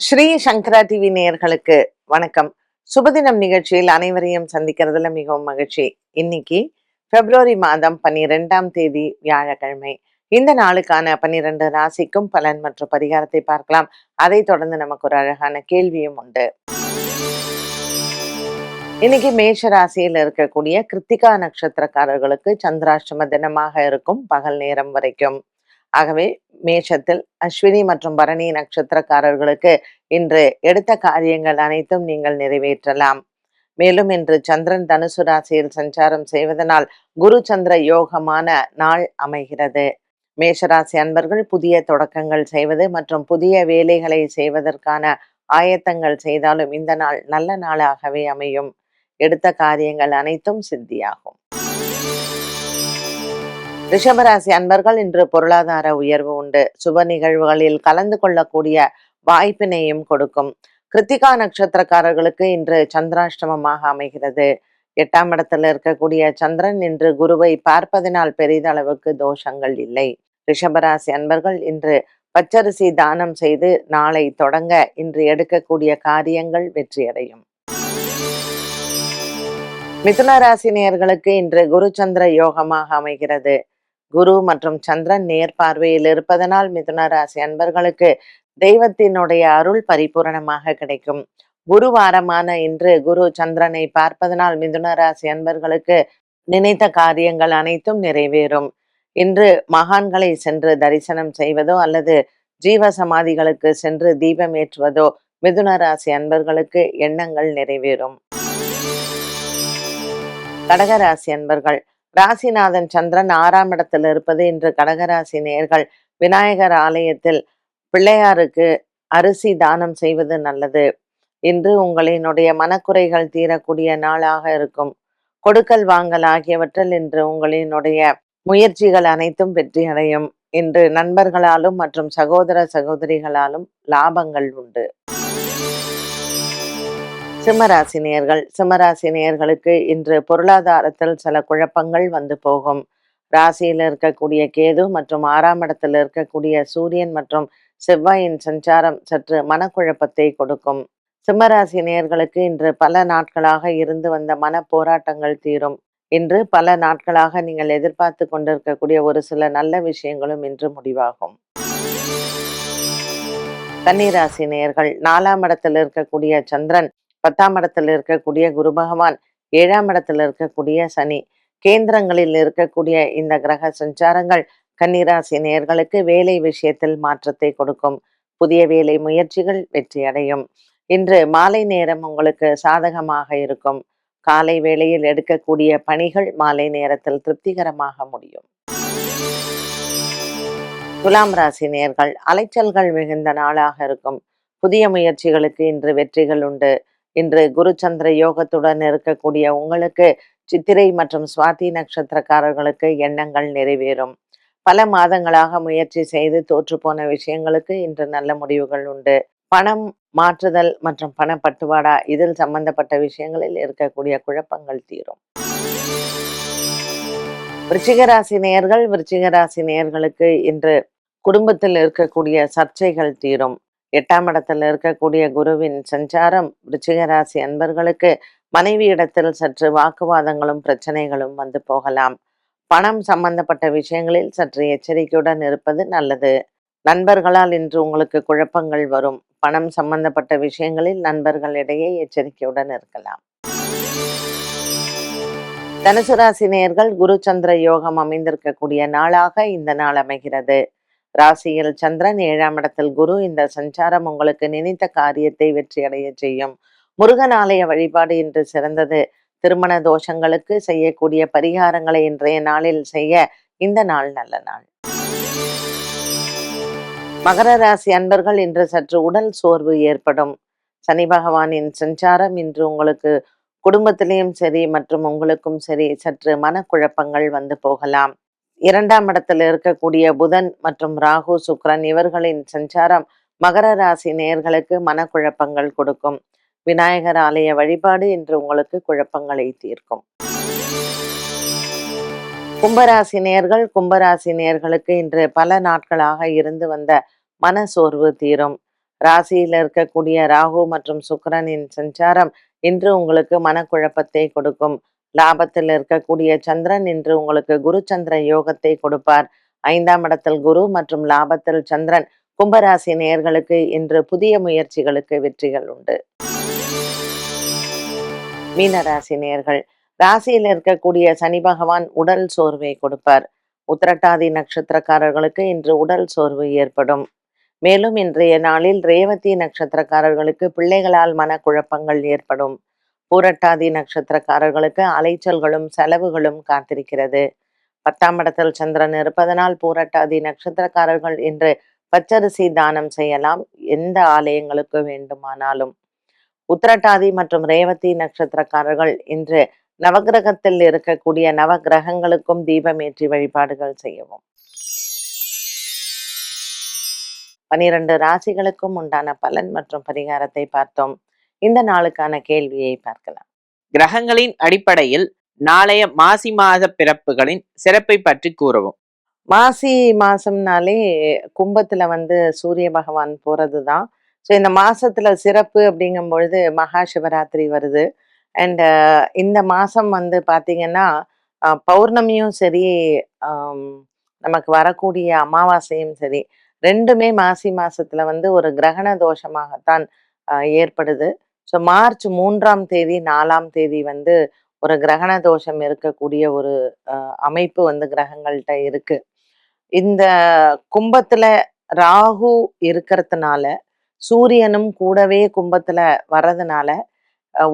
ஸ்ரீ சங்கரா TV நேயர்களுக்கு வணக்கம். சுபதினம் நிகழ்ச்சியில் அனைவரையும் சந்திக்கிறதுல மிகவும் மகிழ்ச்சி. இன்னைக்கு பிப்ரவரி மாதம் 12ஆம் தேதி வியாழக்கிழமை. இந்த நாளுக்கான 12 ராசிக்கும் பலன் மற்றும் பரிகாரத்தை பார்க்கலாம். அதை தொடர்ந்து நமக்கு ஒரு அழகான கேள்வியும் உண்டு. இன்னைக்கு மேஷ ராசியில் இருக்கக்கூடிய கிருத்திகா நட்சத்திரக்காரர்களுக்கு சந்திராஷ்டம தினமாக இருக்கும், பகல் நேரம் வரைக்கும். ஆகவே மேஷத்தில் அஸ்வினி மற்றும் பரணி நட்சத்திரக்காரர்களுக்கு இன்று எடுத்த காரியங்கள் அனைத்தும் நீங்கள் நிறைவேற்றலாம். மேலும் இன்று சந்திரன் தனுசு ராசியில் சஞ்சாரம் செய்வதனால் குரு சந்திர யோகமான நாள் அமைகிறது. மேஷராசி அன்பர்கள் புதிய தொடக்கங்கள் செய்வது மற்றும் புதிய வேலைகளை செய்வதற்கான ஆயத்தங்கள் செய்தாலும் இந்த நாள் நல்ல நாளாகவே அமையும். எடுத்த காரியங்கள் அனைத்தும் சித்தியாகும். ரிஷபராசி அன்பர்கள் இன்று பொருளாதார உயர்வு உண்டு. சுப நிகழ்வுகளில் கலந்து கொள்ளக்கூடிய வாய்ப்பினையும் கொடுக்கும். கிருத்திகா நட்சத்திரக்காரர்களுக்கு இன்று சந்திராஷ்டமமாக அமைகிறது. 8ஆம் இடத்துல இருக்கக்கூடிய சந்திரன் இன்று குருவை பார்ப்பதனால் பெரிதளவுக்கு தோஷங்கள் இல்லை. ரிஷபராசி அன்பர்கள் இன்று பச்சரிசி தானம் செய்து நாளை தொடங்க இன்று எடுக்கக்கூடிய காரியங்கள் வெற்றியடையும். மிதுன ராசி நேயர்களுக்கு இன்று குரு சந்திர யோகமாக அமைகிறது. குரு மற்றும் சந்திரன் நேர்பார்வையில் இருப்பதனால் மிதுன ராசி அன்பர்களுக்கு தெய்வத்தினுடைய அருள் பரிபூரணமாக கிடைக்கும். குருவாரமான இன்று குரு சந்திரனை பார்ப்பதனால் மிதுன ராசி அன்பர்களுக்கு நினைத்த காரியங்கள் அனைத்தும் நிறைவேறும். இன்று மகான்களை சென்று தரிசனம் செய்வதோ அல்லது ஜீவ சமாதிகளுக்கு சென்று தீபம் ஏற்றுவதோ மிதுன ராசி அன்பர்களுக்கு எண்ணங்கள் நிறைவேறும். கடகராசி அன்பர்கள், ராசிநாதன் சந்திரன் 6ஆம் இடத்தில் இருப்பது இன்று கடகராசி நேயர்கள் விநாயகர் ஆலயத்தில் பிள்ளையாருக்கு அரிசி தானம் செய்வது நல்லது. இன்று உங்களினுடைய மனக்குறைகள் தீரக்கூடிய நாளாக இருக்கும். கொடுக்கல் வாங்கல் ஆகியவற்றில் இன்று உங்களினுடைய முயற்சிகள் அனைத்தும் வெற்றியடையும். இன்று நண்பர்களாலும் மற்றும் சகோதர சகோதரிகளாலும் லாபங்கள் உண்டு. சிம்மராசி நேயர்களுக்கு இன்று பொருளாதாரத்தில் சில குழப்பங்கள் வந்து போகும். ராசியில் இருக்கக்கூடிய கேது மற்றும் 6ஆம் இடத்தில் இருக்கக்கூடிய சூரியன் மற்றும் செவ்வாயின் சஞ்சாரம் சற்று மனக்குழப்பத்தை கொடுக்கும். சிம்மராசி நேயர்களுக்கு இன்று பல நாட்களாக இருந்து வந்த மன போராட்டங்கள் தீரும். இன்று பல நாட்களாக நீங்கள் எதிர்பார்த்து கொண்டிருக்கக்கூடிய ஒரு சில நல்ல விஷயங்களும் இன்று முடிவாகும். கன்னிராசி நேயர்கள், 4ஆம் இடத்தில் இருக்கக்கூடிய சந்திரன், 10ஆம் இடத்தில் இருக்கக்கூடிய குரு பகவான், 7ஆம் இடத்தில் இருக்கக்கூடிய சனி, கேந்திரங்களில் இருக்கக்கூடிய இந்த கிரக சஞ்சாரங்கள் கன்னிராசி நேயர்களுக்கு வேலை விஷயத்தில் மாற்றத்தை கொடுக்கும். புதிய வேலை முயற்சிகள் வெற்றியடையும். இன்று மாலை நேரம் உங்களுக்கு சாதகமாக இருக்கும். காலை வேளையில் எடுக்கக்கூடிய பணிகள் மாலை நேரத்தில் திருப்திகரமாக முடியும். துலாம் ராசி நேயர்கள், அலைச்சல்கள் மிகுந்த நாளாக இருக்கும். புதிய முயற்சிகளுக்கு இன்று வெற்றிகள் உண்டு. இன்று குரு சந்திர யோகத்துடன் இருக்கக்கூடிய உங்களுக்கு சித்திரை மற்றும் சுவாதி நட்சத்திரக்காரர்களுக்கு எண்ணங்கள் நிறைவேறும். பல மாதங்களாக முயற்சி செய்து தோற்று போன விஷயங்களுக்கு இன்று நல்ல முடிவுகள் உண்டு. பணம் மாற்றுதல் மற்றும் பணப்பட்டுவாடா இதில் சம்பந்தப்பட்ட விஷயங்களில் இருக்கக்கூடிய குழப்பங்கள் தீரும். விருச்சிகராசி நேயர்களுக்கு இன்று குடும்பத்தில் இருக்கக்கூடிய சர்ச்சைகள் தீரும். 8ஆம் இடத்தில் இருக்கக்கூடிய குருவின் சஞ்சாரம் விருச்சிகராசி அன்பர்களுக்கு மனைவி இடத்தில் சற்று வாக்குவாதங்களும் பிரச்சனைகளும் வந்து போகலாம். பணம் சம்பந்தப்பட்ட விஷயங்களில் சற்று எச்சரிக்கையுடன் இருப்பது நல்லது. நண்பர்களால் இன்று உங்களுக்கு குழப்பங்கள் வரும். பணம் சம்பந்தப்பட்ட விஷயங்களில் நண்பர்களிடையே எச்சரிக்கையுடன் இருக்கலாம். தனுசு ராசி நேயர்கள், குரு சந்திர யோகம் அமைந்திருக்கக்கூடிய நாளாக இந்த நாள் அமைகிறது. ராசியில் சந்திரன், 7ஆம் இடத்தில் குரு, இந்த சஞ்சாரம் உங்களுக்கு நினைத்த காரியத்தை வெற்றியடைய செய்யும். முருகன் ஆலய வழிபாடு இன்று சிறந்தது. திருமண தோஷங்களுக்கு செய்யக்கூடிய பரிகாரங்களை இன்றைய நாளில் செய்ய இந்த நாள் நல்ல நாள். மகர ராசி அன்பர்கள், இன்று சற்று உடல் சோர்வு ஏற்படும். சனி பகவானின் சஞ்சாரம் இன்று உங்களுக்கு குடும்பத்திலையும் சரி மற்றும் உங்களுக்கும் சரி சற்று மனக்குழப்பங்கள் வந்து போகலாம். 2ஆம் இடத்தில் இருக்கக்கூடிய புதன் மற்றும் ராகு சுக்கிரன் இவர்களின் சஞ்சாரம் மகர ராசி நேயர்களுக்கு மனக்குழப்பங்கள் கொடுக்கும். விநாயகர் ஆலய வழிபாடு இன்று உங்களுக்கு குழப்பங்களை தீர்க்கும். கும்பராசி நேயர்களுக்கு இன்று பல நாட்களாக இருந்து வந்த மன சோர்வு தீரும். ராசியில இருக்கக்கூடிய ராகு மற்றும் சுக்கிரனின் சஞ்சாரம் இன்று உங்களுக்கு மனக்குழப்பத்தை கொடுக்கும். லாபத்தில் இருக்கக்கூடிய சந்திரன் இன்று உங்களுக்கு குரு சந்திர யோகத்தை கொடுப்பார். 5ஆம் இடத்தில் குரு மற்றும் லாபத்தில் சந்திரன். கும்பராசி நேயர்களுக்கு இன்று புதிய முயற்சிகளுக்கு வெற்றிகள் உண்டு. மீனராசி நேயர்கள், ராசியில் இருக்கக்கூடிய சனி பகவான் உடல் சோர்வை கொடுப்பார். உத்திரட்டாதி நட்சத்திரக்காரர்களுக்கு இன்று உடல் சோர்வு ஏற்படும். மேலும் இன்றைய நாளில் ரேவதி நட்சத்திரக்காரர்களுக்கு பிள்ளைகளால் மனக்குழப்பங்கள் ஏற்படும். பூரட்டாதி நட்சத்திரக்காரர்களுக்கு அலைச்சல்களும் செலவுகளும் காத்திருக்கிறது. 10ஆம் இடத்தில் சந்திரன் இருப்பதனால் பூரட்டாதி நட்சத்திரக்காரர்கள் இன்று பச்சரிசி தானம் செய்யலாம், எந்த ஆலயங்களுக்கு வேண்டுமானாலும். உத்திரட்டாதி மற்றும் ரேவதி நட்சத்திரக்காரர்கள் இன்று நவகிரகத்தில் இருக்கக்கூடிய நவகிரகங்களுக்கும் தீபமேற்றி வழிபாடுகள் செய்யவும். 12 ராசிகளுக்கும் உண்டான பலன் மற்றும் பரிகாரத்தை பார்த்தோம். இந்த நாளுக்கான கேள்வியை பார்க்கலாம். கிரகங்களின் அடிப்படையில் நாளைய மாசி மாத பிறப்புகளின் சிறப்பை பற்றி கூறவும். மாசி மாசம்னாலே கும்பத்துல சூரிய பகவான் போறதுதான். ஸோ இந்த மாசத்துல சிறப்பு அப்படிங்கும் பொழுது மகா சிவராத்திரி வருது. அண்ட் இந்த மாசம் பாத்தீங்கன்னா பௌர்ணமியும் சரி, நமக்கு வரக்கூடிய அமாவாசையும் சரி, ரெண்டுமே மாசி மாசத்துல ஒரு கிரகண தோஷமாகத்தான் ஏற்படுது. ஸோ மார்ச் 3ஆம் தேதி 4ஆம் தேதி ஒரு கிரகண தோஷம் இருக்கக்கூடிய ஒரு அமைப்பு கிரகங்கள்கிட்ட இருக்கு. இந்த கும்பத்துல ராகு இருக்கிறதுனால, சூரியனும் கூடவே கும்பத்துல வர்றதுனால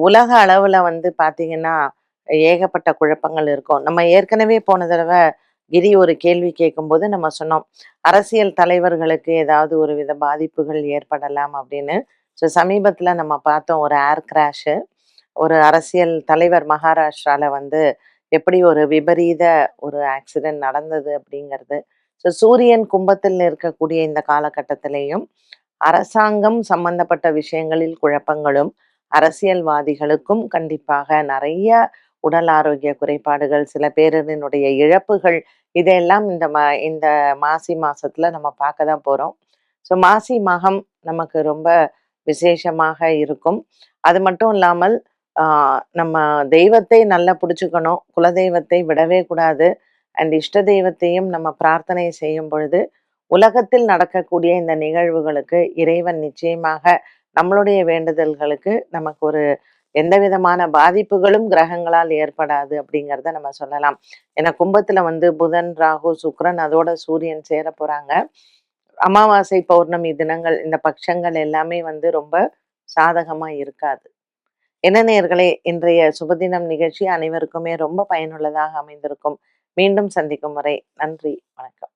உலக அளவுல பாத்தீங்கன்னா ஏகப்பட்ட குழப்பங்கள் இருக்கும். நம்ம ஏற்கனவே போன தடவை கிரி ஒரு கேள்வி கேட்கும்போது நம்ம சொன்னோம், அரசியல் தலைவர்களுக்கு ஏதாவது ஒரு வித பாதிப்புகள் ஏற்படலாம் அப்படின்னு. ஸோ சமீபத்துல நம்ம பார்த்தோம், ஒரு ஏர் கிராஷு. ஒரு அரசியல் தலைவர் மகாராஷ்டிரால எப்படி ஒரு விபரீத ஒரு ஆக்சிடென்ட் நடந்தது அப்படிங்கிறது. ஸோ சூரியன் கும்பத்தில் இருக்கக்கூடிய இந்த காலகட்டத்திலையும் அரசாங்கம் சம்பந்தப்பட்ட விஷயங்களில் குழப்பங்களும், அரசியல்வாதிகளுக்கும் கண்டிப்பாக நிறைய உடல் ஆரோக்கிய குறைபாடுகள், சில பேரினுடைய இழப்புகள், இதெல்லாம் இந்த மாசி மாசத்துல நம்ம பார்க்க தான் போறோம். ஸோ மாசி மகம் நமக்கு ரொம்ப விசேஷமாக இருக்கும். அது மட்டும் இல்லாமல் நம்ம தெய்வத்தை நல்லா பிடிச்சுக்கணும், குலதெய்வத்தை விடவே கூடாது. அண்ட் இஷ்ட தெய்வத்தையும் நம்ம பிரார்த்தனை செய்யும் பொழுது உலகத்தில் நடக்கக்கூடிய இந்த நிகழ்வுகளுக்கு இறைவன் நிச்சயமாக நம்மளுடைய வேண்டுதல்களுக்கு நமக்கு ஒரு எந்த விதமான பாதிப்புகளும் கிரகங்களால் ஏற்படாது அப்படிங்கிறத நம்ம சொல்லலாம். ஏன்னா கும்பத்துல புதன், ராகு, சுக்கிரன், அதோட சூரியன் சேர போறாங்க. அமாவாசை, பௌர்ணமி தினங்கள், இந்த பட்சங்கள் எல்லாமே ரொம்ப சாதகமா இருக்காது. என்ன நேயர்களே, இன்றைய சுபதினம் நிகழ்ச்சி அனைவருக்குமே ரொம்ப பயனுள்ளதாக அமைந்திருக்கும். மீண்டும் சந்திக்கும் வரை நன்றி, வணக்கம்.